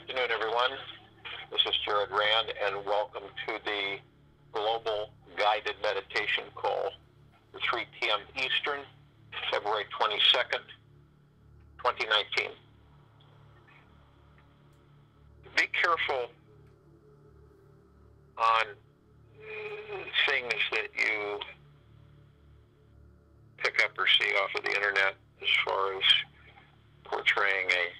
afternoon, everyone. This is Jared Rand, and welcome to the Global Guided Meditation Call for 3 p.m. Eastern, February 22nd, 2019. Be careful on things that you pick up or see off of the internet as far as portraying a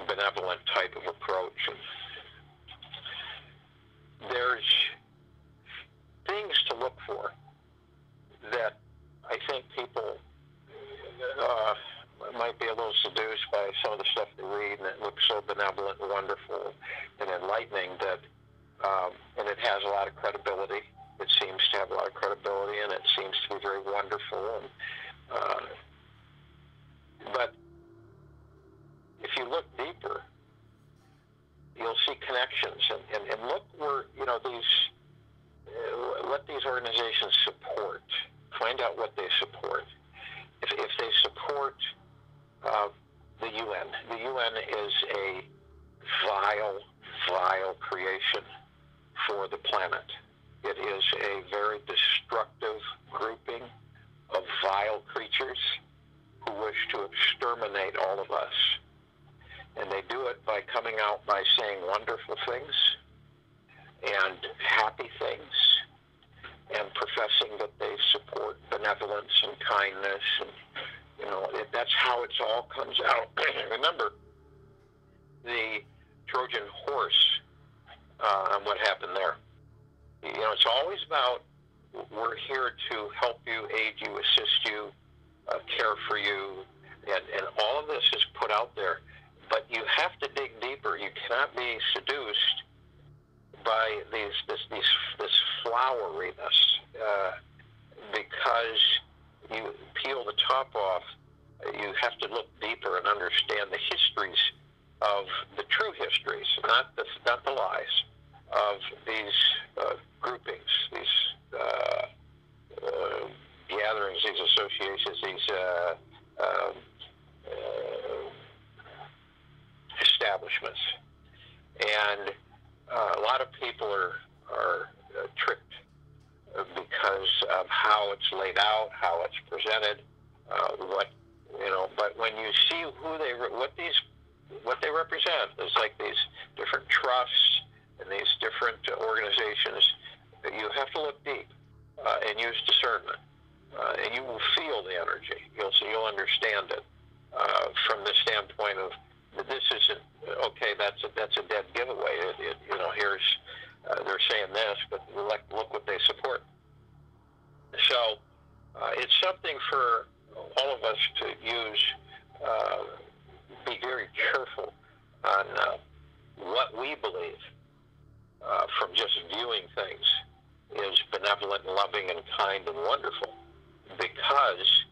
benevolent type of approach. And there's things to look for that I think people might be a little seduced by some of the stuff they read, and it looks so benevolent and wonderful and enlightening that, and it has a lot of credibility. It seems to have a lot of credibility, and it seems to be very wonderful. And but if you look deeper, you'll see connections, and look where, what these organizations support. Find out what they support. If they support the UN is a vile creation for the planet. It is a very destructive grouping of vile creatures who wish to exterminate all of us. And they do it by coming out by saying wonderful things and happy things and professing that they support benevolence and kindness. And, that's how it all comes out. Remember the Trojan horse and what happened there. It's always about, we're here to help you, aid you, assist you, care for you, and all of this is put out there. But you have to dig deeper. You cannot be seduced by this floweriness, because you peel the top off. You have to look deeper and understand the histories of the true histories, not the lies of these groupings, these gatherings, these associations, these establishments. And a lot of people are tricked because of how it's laid out, how it's presented, but when you see what they represent, there's like these different trusts and these different organizations. You have to look deep and use discernment, and you will feel the energy. You'll understand it from the standpoint of, this isn't okay. That's a dead giveaway. Here's they're saying this, but look what they support. So it's something for all of us to use. Be very careful on what we believe from just viewing things is benevolent, and loving, and kind, and wonderful, because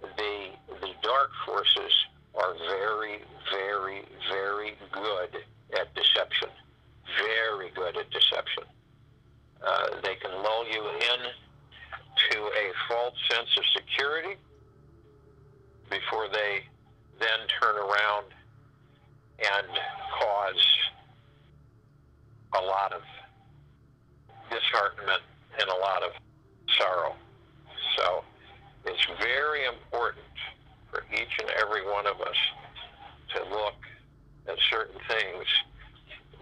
the dark forces are very, very, very good at deception. Very good at deception. They can lull you in to a false sense of security before they then turn around and cause a lot of disheartenment and a lot of sorrow. So it's very important for each and every one of us to look at certain things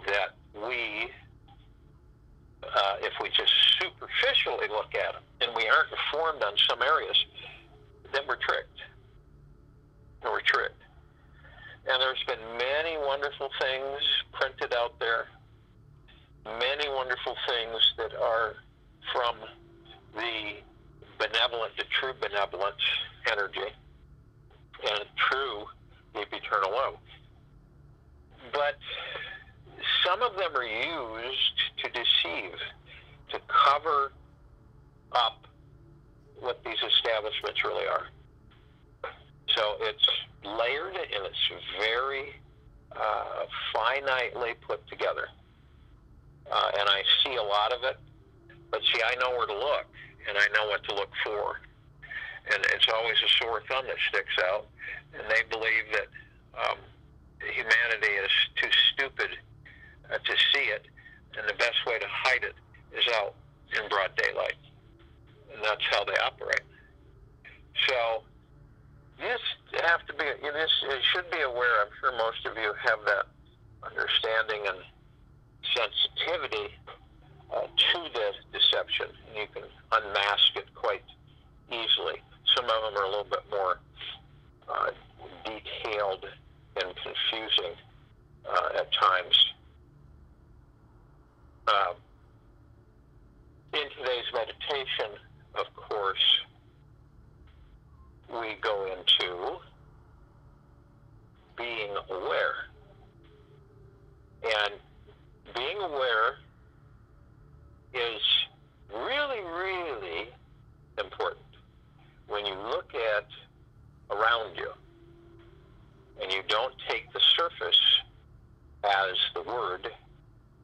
that we, if we just superficially look at them and we aren't informed on some areas, then we're tricked. And there's been many wonderful things printed out there, many wonderful things that are from the true benevolent energy and true deep eternal love. But some of them are used to deceive, to cover up what these establishments really are. So it's layered and it's very finitely put together. And I see a lot of it, but see, I know where to look, and I know what to look for. And it's always a sore thumb that sticks out, and they believe that humanity is too stupid to see it, and the best way to hide it is out in broad daylight. And that's how they operate. So you just have to be, you should be aware. I'm sure most of you have that understanding and sensitivity to the deception. And you can unmask it quite easily. Some of them are a little bit more detailed and confusing at times. In today's meditation, of course, we go into being aware. And being aware is really, really important. When you look at around you and you don't take the surface as the word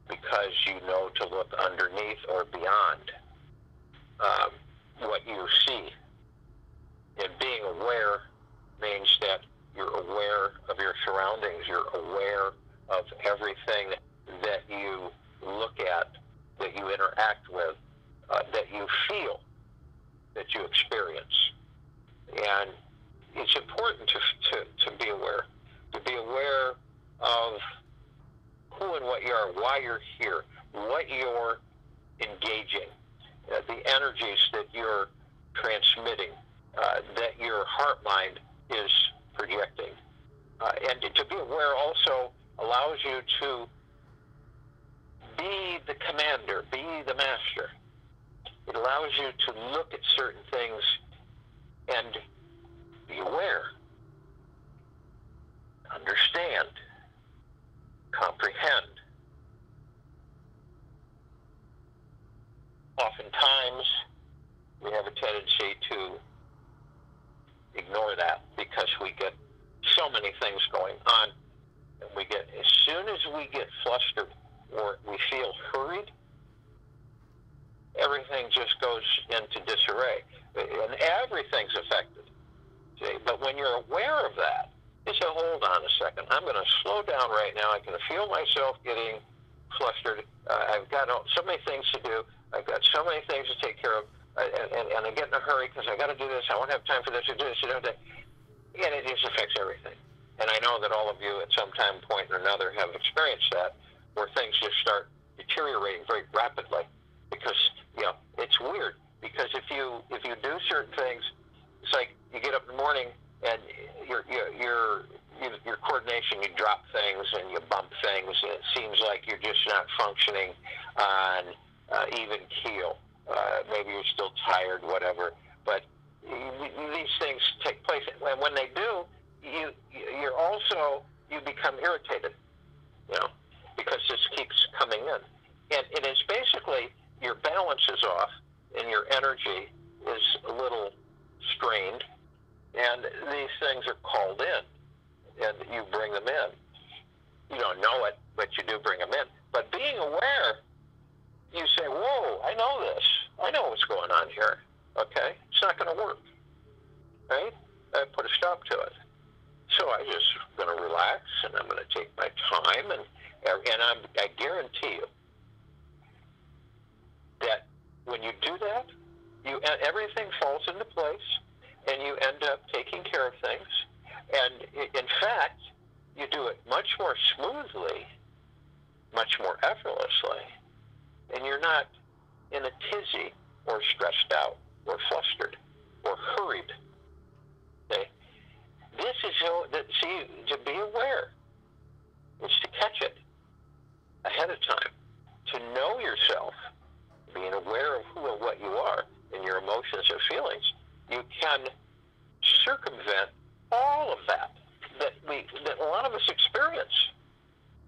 because you know to look underneath or beyond what you see. And being aware means that you're aware of your surroundings, you're aware of everything that you look at, that you interact with, that you feel, that you experience. And it's important to be aware of who and what you are, why you're here, what you're engaging, the energies that you're transmitting, that your heart mind is projecting. And to be aware also allows you to be the commander, be the master. It allows you to look at certain things and be aware, understand, comprehend. Oftentimes, we have a tendency to ignore that because we get so many things going on, and as soon as we get flustered or we feel hurried, everything just goes into disarray, and everything's affected. See? But when you're aware of that, you say, hold on a second, I'm going to slow down right now. I can feel myself getting flustered. I've got so many things to do. I've got so many things to take care of, and I get in a hurry because I got to do this. I won't have time for this or do this. And it just affects everything. And I know that all of you at some time, point or another, have experienced that, where things just start deteriorating very rapidly. Because it's weird. Because if you do certain things, it's like you get up in the morning and your coordination, you drop things and you bump things, and it seems like you're just not functioning on even keel. Maybe you're still tired, whatever. But these things take place, and when they do, you become irritated, because this keeps coming in, and it's basically your balance is off, and your energy is a little strained, and these things are called in, and you bring them in. You don't know it, but you do bring them in. But being aware, you say, whoa, I know this. I know what's going on here. Okay? It's not going to work. Right? I put a stop to it. So I just going to relax, and I'm going to take my time, and I guarantee you that when you do that, everything falls into place, and you end up taking care of things. And in fact, you do it much more smoothly, much more effortlessly, and you're not in a tizzy or stressed out or flustered or hurried. Okay? This is, to be aware is to catch it ahead of time, to know yourself, being aware of who and what you are and your emotions and feelings. You can circumvent all of that a lot of us experience,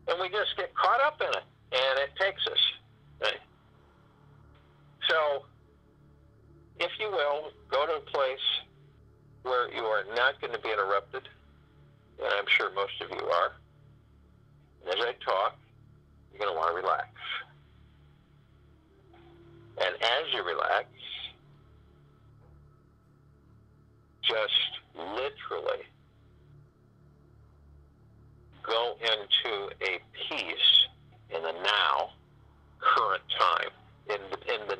and we just get caught up in it, and it takes us. Right? So, if you will, go to a place where you are not going to be interrupted, and I'm sure most of you are. And as I talk, you're going to want to relax. And as you relax, just literally go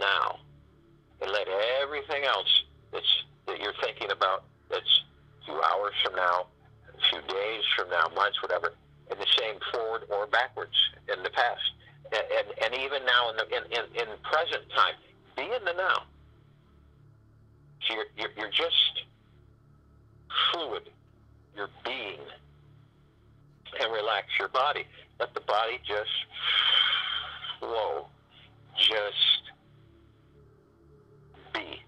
now, and let everything else that you're thinking about that's a few hours from now, a few days from now, months, whatever, in the same forward or backwards in the past, and even now in present time, be in the now. So you're just fluid. You're being, and relax your body. Let the body just flow. Just be.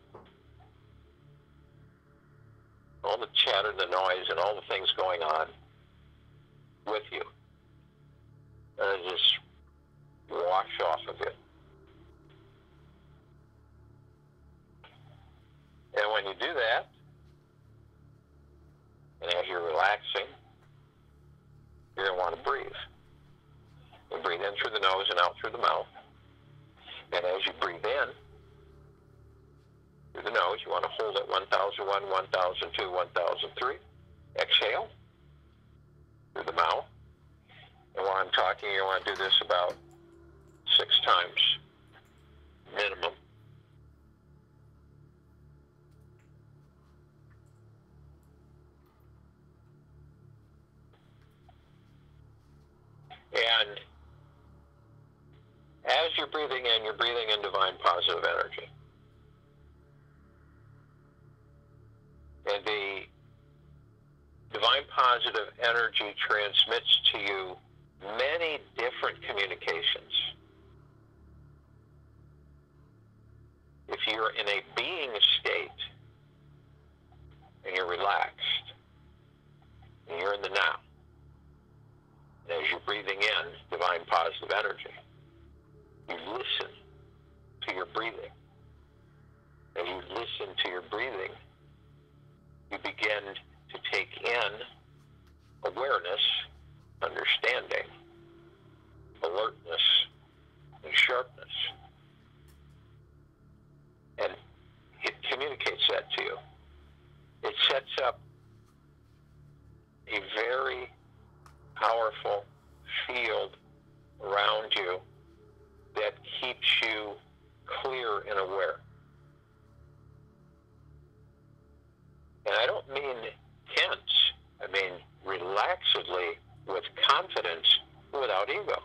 All the chatter, the noise, and all the things going on with you, just wash off of you. And when you do that, and as you're relaxing, you're going to want to breathe. You breathe in through the nose and out through the mouth. And as you breathe in through the nose, you want to hold it 1001, 1002, 1003. Exhale through the mouth. And while I'm talking, you want to do this about 6 times minimum. And as you're breathing in, you're breathing in divine positive energy. And the divine positive energy transmits to you many different communications. If you're in a being state and you're relaxed and you're in the now, and as you're breathing in divine positive energy, you listen to your breathing. As you listen to your breathing, you begin to take in awareness, understanding, alertness, and sharpness. And it communicates that to you. It sets up a very powerful field around you that keeps you clear and aware. And I don't mean tense. I mean relaxedly, with confidence, without ego.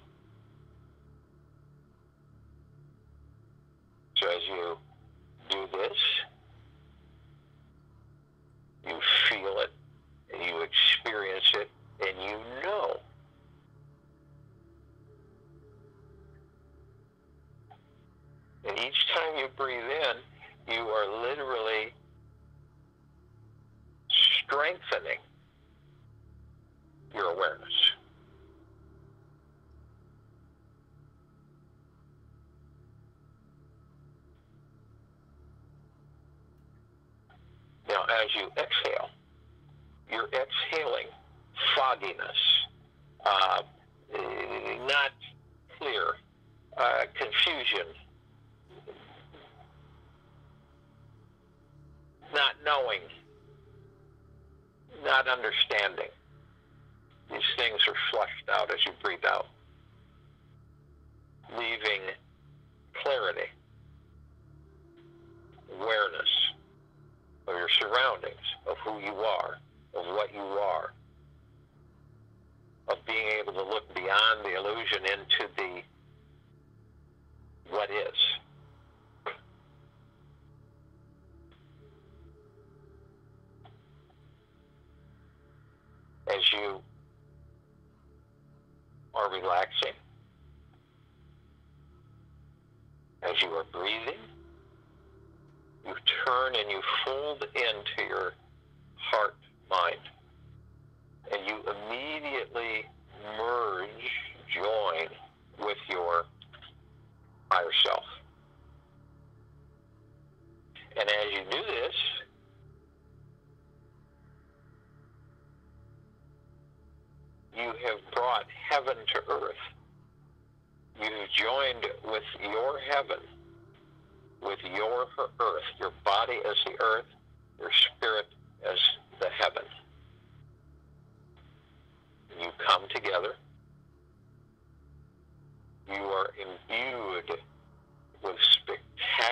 So as you do this, you feel it, and you experience it, and you know. And each time you breathe in, you are literally strengthening your awareness. Now, as you exhale, you're exhaling fogginess, not clear, confusion, not knowing, not understanding. These things are flushed out as you breathe out, leaving clarity, awareness of your surroundings, of who you are, of what you are, of being able to look beyond the illusion into the what is. As you are relaxing, as you are breathing, you turn and you fold into your heart mind, and you immediately merge, join with your higher self. And as you do this, you have brought heaven to earth. You've joined with your heaven, with your earth, your body as the earth, your spirit as the heaven. You come together. You are imbued with spectacular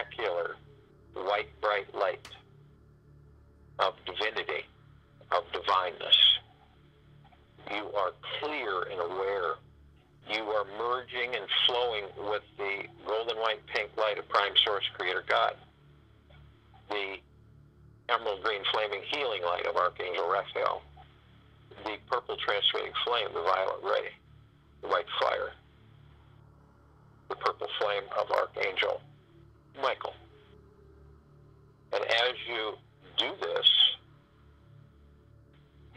Creator God. The emerald green flaming healing light of Archangel Raphael. The purple transmitting flame, the violet ray, the white fire. The purple flame of Archangel Michael. And as you do this,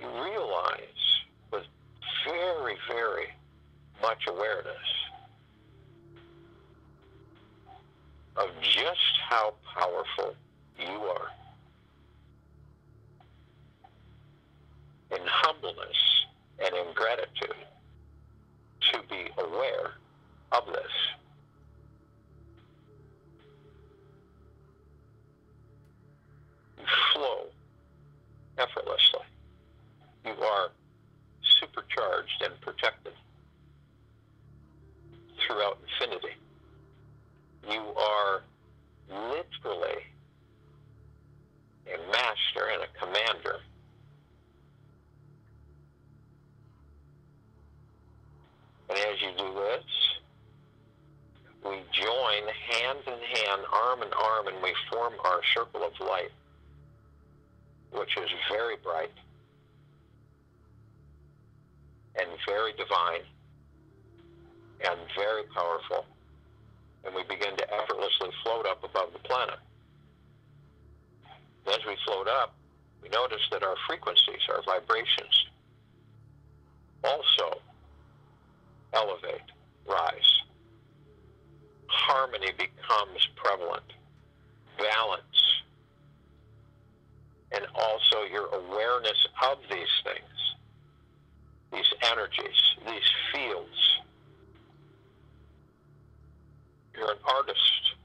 you realize with very, very much awareness of just how powerful you are. In humbleness and in gratitude to be aware of this. You flow effortlessly. You are supercharged and protected throughout infinity. You are literally a master and a commander. And as you do this, we join hand in hand, arm in arm, and we form our circle of light, which is very bright and very divine and very powerful. And we begin to effortlessly float up above the planet. As we float up, we notice that our frequencies, our vibrations, also elevate, rise. Harmony becomes prevalent, balance, and also your awareness of these things, these energies, these fields. You're an artist.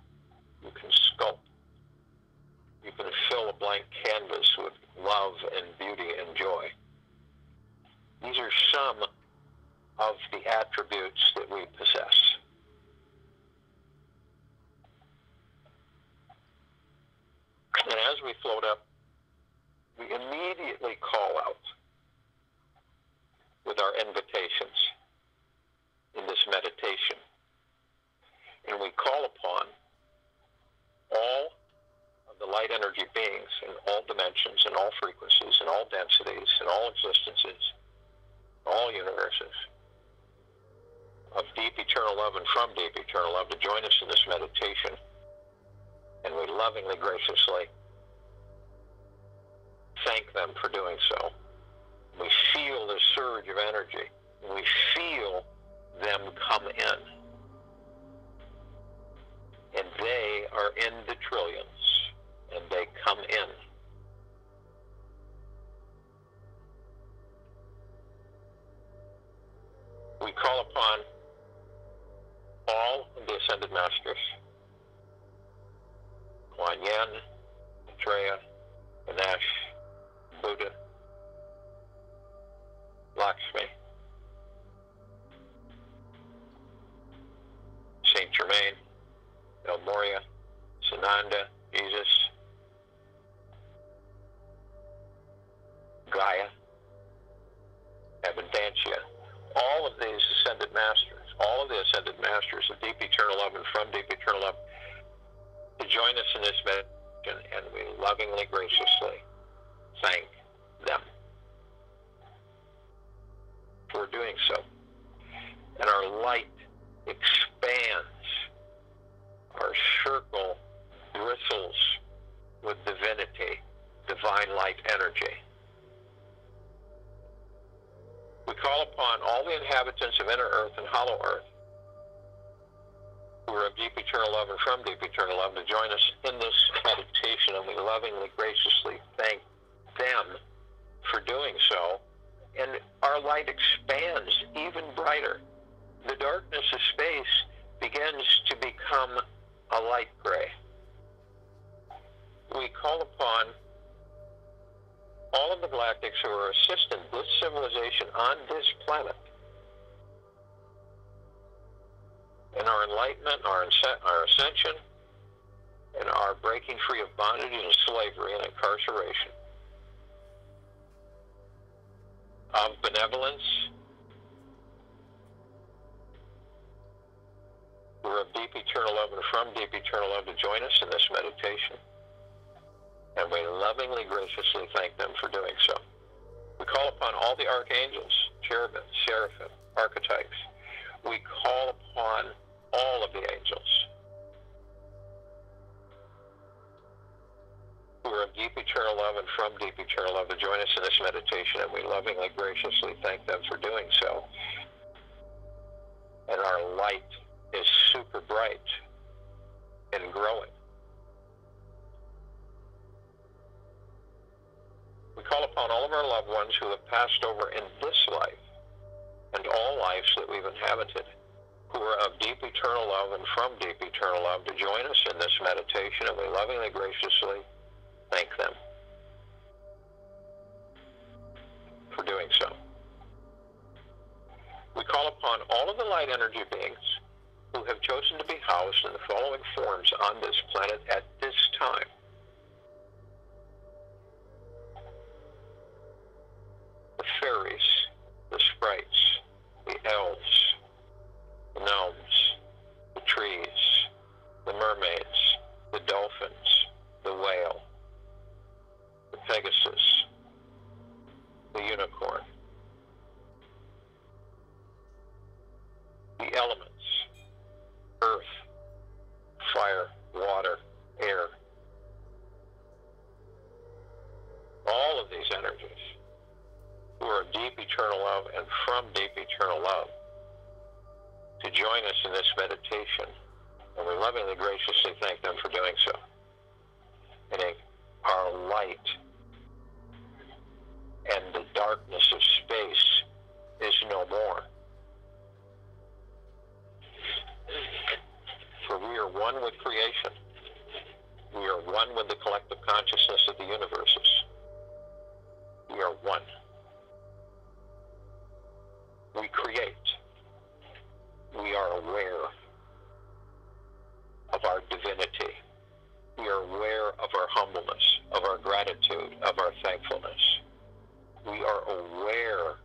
You can sculpt. You can fill a blank canvas with love and beauty and joy. These are some of the attributes that we possess. And as we float up, we immediately call out with our invitations in this meditation. And we call upon all of the light energy beings in all dimensions, in all frequencies, in all densities, in all existences, all universes, of deep eternal love and from deep eternal love to join us in this meditation. And we lovingly, graciously thank them for doing so. We feel the surge of energy. We feel them come in. And they are in the trillions, and they come in. We call upon all of the Ascended Masters, Kuan Yin, Maitreya, Ganesh, Buddha, Lakshmi, Saint Germain, El Moria, Sananda, Jesus, Gaia, Abundantia, all of these Ascended Masters, all of the Ascended Masters of deep eternal love and from deep eternal love, to join us in this meditation, and we lovingly, graciously thank them for doing so. And our light expands. Our circle bristles with divinity, divine light energy. We call upon all the inhabitants of inner earth and hollow earth who are of deep eternal love and from deep eternal love to join us in this meditation, and we lovingly, graciously thank them for doing so. And our light expands even brighter. The darkness of space begins to become a light gray. We call upon all of the galactics who are assisting this civilization on this planet in our enlightenment, our ascension, and our breaking free of bondage and slavery and incarceration, of benevolence, who are of deep eternal love and from deep eternal love to join us in this meditation. And we lovingly, graciously thank them for doing so. We call upon all the archangels, cherubim, seraphim, archetypes. We call upon all of the angels who are of deep eternal love and from deep eternal love to join us in this meditation, and we lovingly, graciously thank them for doing so. And our light is super bright and growing. We call upon all of our loved ones who have passed over in this life and all lives that we've inhabited, who are of deep eternal love and from deep eternal love to join us in this meditation, and we lovingly, graciously thank them for doing so. We call upon all of the light energy beings who have chosen to be housed in the following forms on this planet at this time. The fairies, the sprites, the elves, the gnomes, the trees, the mermaids, the dolphins, the whale, the Pegasus, the unicorn, the elements, earth, fire, water, air. All of these energies who are of deep eternal love and from deep eternal love to join us in this meditation, and we lovingly, graciously thank them for doing so. And our light and the darkness of space is no more. For we are one with creation. We are one with the collective consciousness of the universes. We are one. We create. We are aware of our divinity. We are aware of our humbleness, of our gratitude, of our thankfulness. We are aware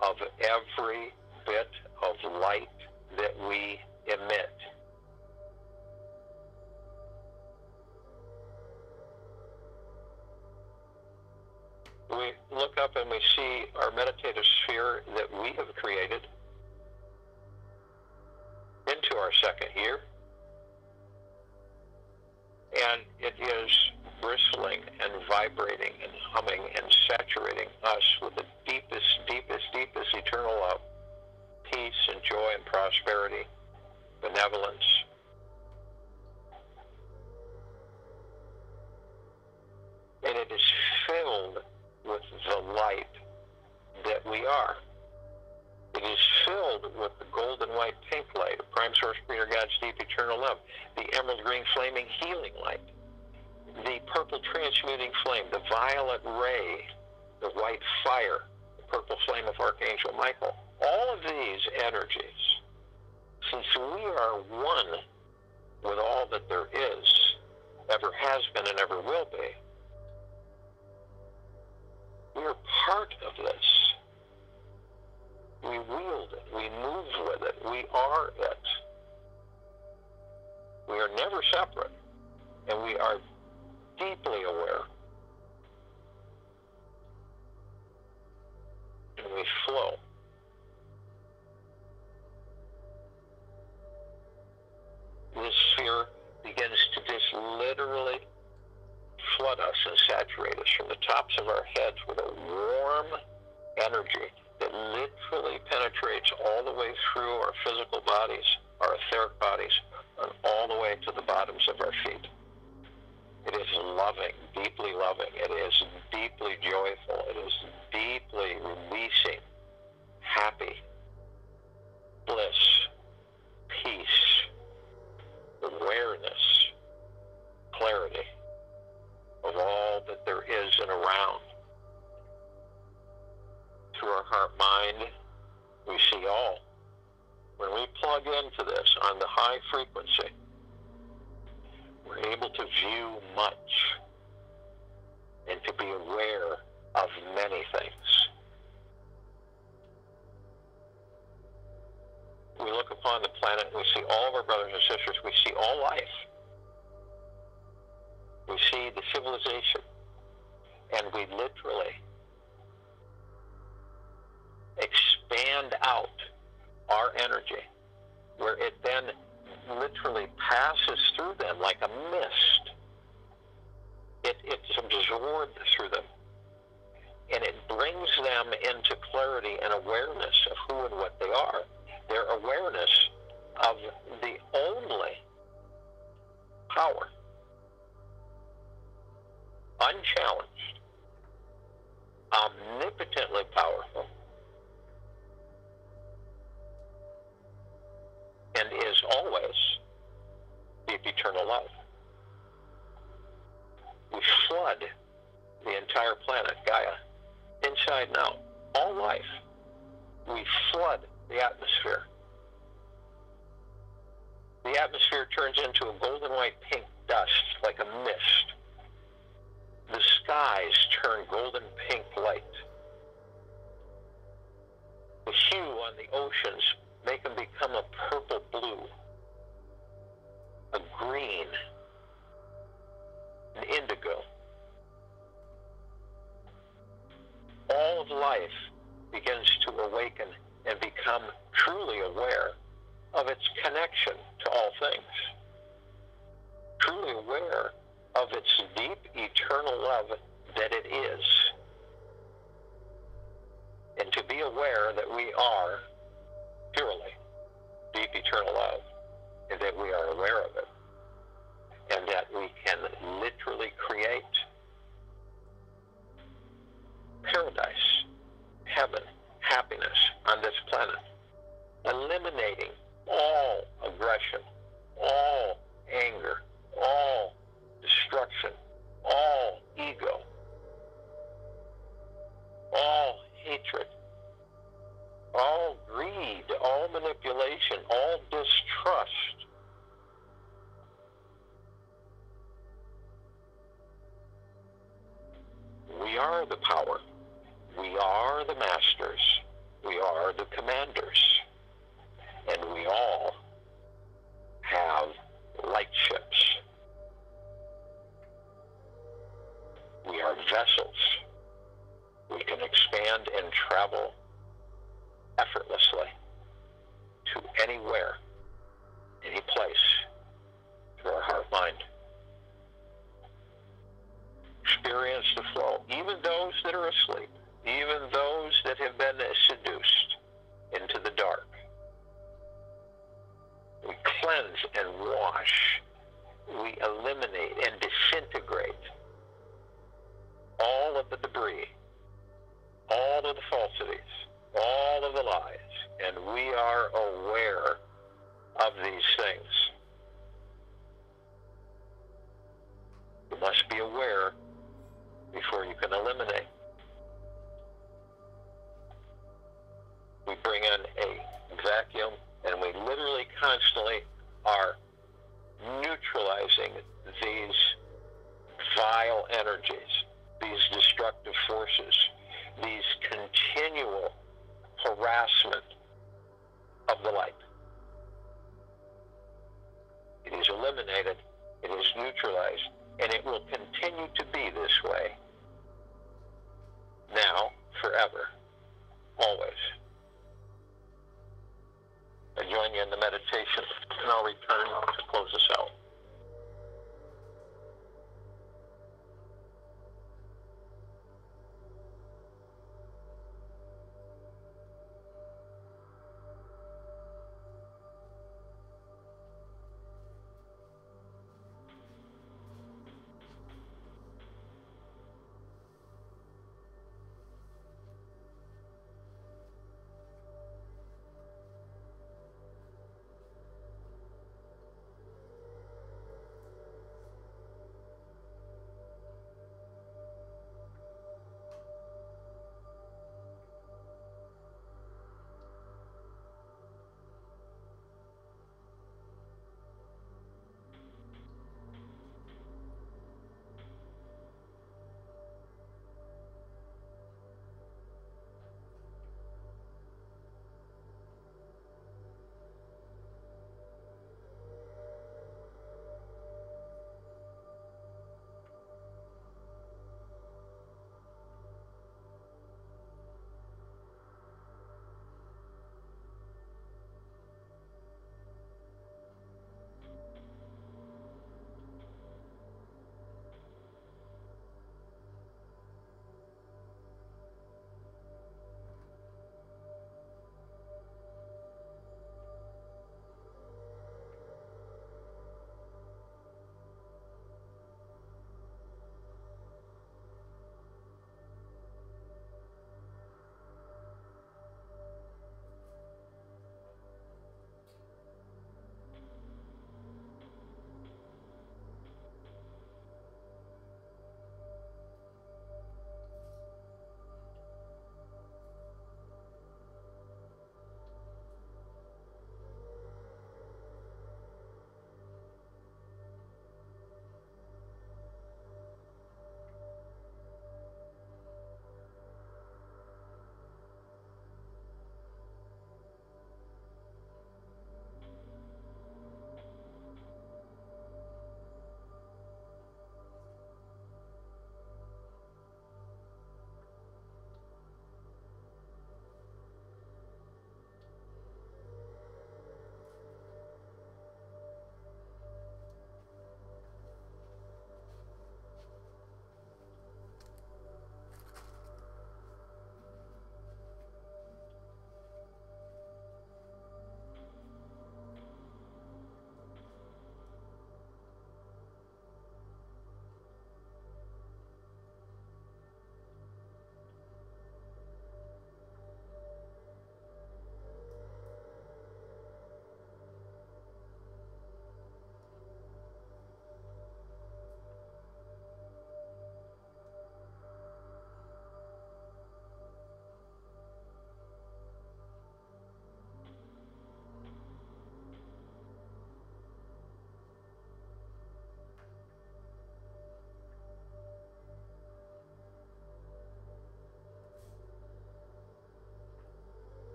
of every bit of light that we emit. We look up and we see our meditative sphere that we have created into our second year. And it is bristling and vibrating and humming and saturating us with the deepest, deepest, deepest eternal love, peace and joy and prosperity, benevolence. And it is filled with the light that we are. It is filled with the golden white pink light of Prime Source Creator God's deep eternal love, the emerald green flaming healing light, the purple transmuting flame, the violet ray, the white fire, the purple flame of Archangel Michael. All of these energies, since we are one with all that there is, ever has been and ever will be, we are part of this. We wield it. We move with it. We are it. We are never separate, and we are deeply aware. And we flow. This sphere begins to just literally flood us and saturate us from the tops of our heads with a warm energy that literally penetrates all the way through our physical bodies, our etheric bodies, and all the way to the bottoms of our feet. It is loving, deeply loving. It is deeply joyful. It is deeply releasing, happy, bliss, peace, awareness, clarity of all that there is and around. Through our heart mind, we see all. When we plug into this on the high frequency, we're able to view much and to be aware of many things. we look upon the planet and we see all of our brothers and sisters. We see all life. We see the civilization. And we literally expand out our energy, where it then literally passes through them like a mist. It's absorbed through them. And it brings them into clarity and awareness of who and what they are. Their awareness of the only power, unchallenged, omnipotently powerful, and is always deep eternal love. We flood the entire planet, Gaia, inside and out, all life. We flood the atmosphere. The atmosphere turns into a golden white pink dust like a mist. The skies turn golden pink light. The hue on the oceans make them become a purple blue, a green, an indigo. All of life begins to awaken and become truly aware of its connection to all things, truly aware of its deep eternal love that it is, and to be aware that we are purely deep eternal love, and that we are aware of it, and that we can literally create paradise, heaven, happiness on this planet, eliminating all aggression, all anger, all destruction, all ego, all hatred, all greed, all manipulation, all distrust. We are the power. We are the masters. We are the commanders. And we all have light ships. We are vessels. We can expand and travel effortlessly to anywhere, any place, through our heart mind. Experience the flow, even those that are asleep, even those that have been seduced into the dark. We cleanse and wash. We eliminate and disintegrate all of the debris, all of the falsities, all of the lies, and we are aware of these things. You must be aware before you can eliminate. We bring in a vacuum, and we literally constantly are neutralizing these vile energies, these destructive forces, these continual harassment of the light. It is eliminated, it is neutralized, and it will continue to be this way. Now, forever, always. I join you in the meditation, and I'll return to close us out.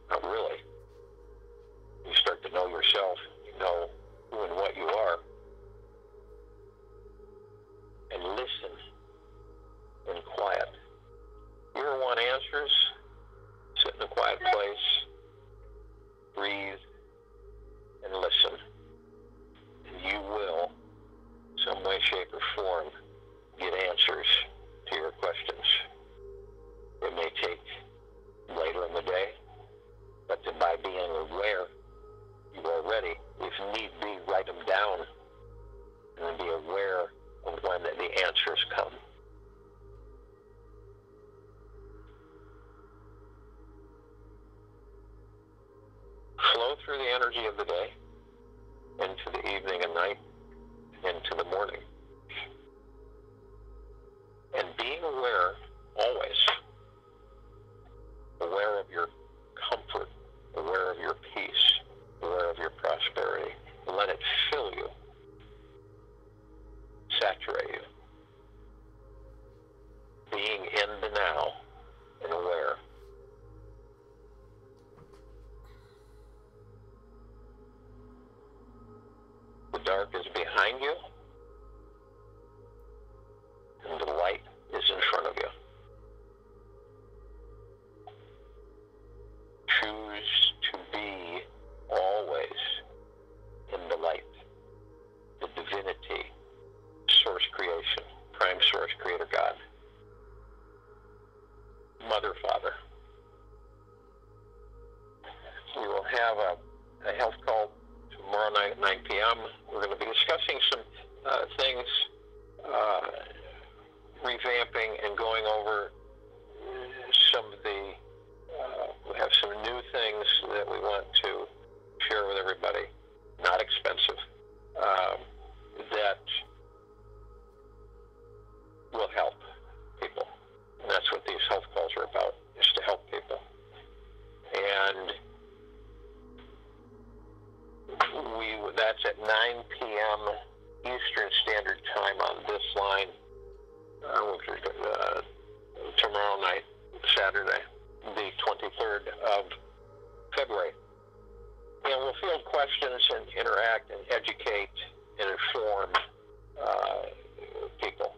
Not really. You start to know yourself, you know who and what you are, and listen in quiet. You ever want answers? Sit in a quiet place, breathe, and listen. And you will, some way, shape, or form, get answers to your questions. It may take later in the day, but by being aware, you are ready. If need be, write them down and then be aware of when the answers come. Flow through the energy of the day into the evening and night, into the morning. And being aware, always, aware of your comfort, aware of your peace, aware of your prosperity. Let it fill you, saturate you. Being in the now and aware. The dark is behind you, and the light is in front of you. Choose to be always in the light, the divinity, source creation, prime source creator God, mother, father. We will have a health call tomorrow night at 9 p.m. We're going to be discussing some things, revamping and going over some of the, we have some new things that we want to share with everybody, not expensive, that will help people. And that's what these health calls are about, is to help people. And that's at 9 p.m. Eastern Standard Time on this line, tomorrow night, Saturday, the 23rd of February. And we'll field questions and interact and educate and inform people.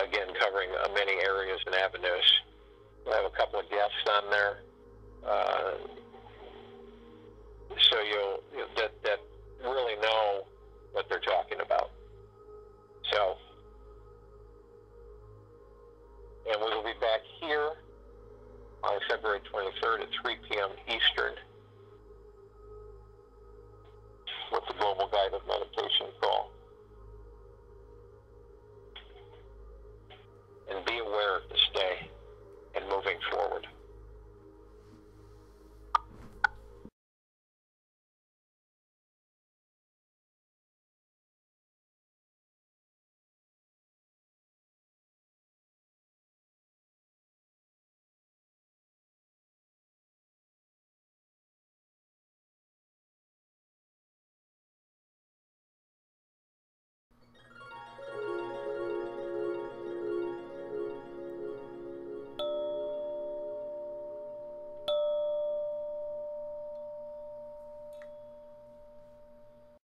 Again, covering many areas and avenues. We'll have a couple of guests on there. So that really know what they're talking about. So, and we will be back here on February 23rd at 3 p.m. Eastern with the Global Guided Meditation Call. And be aware of this day and moving forward.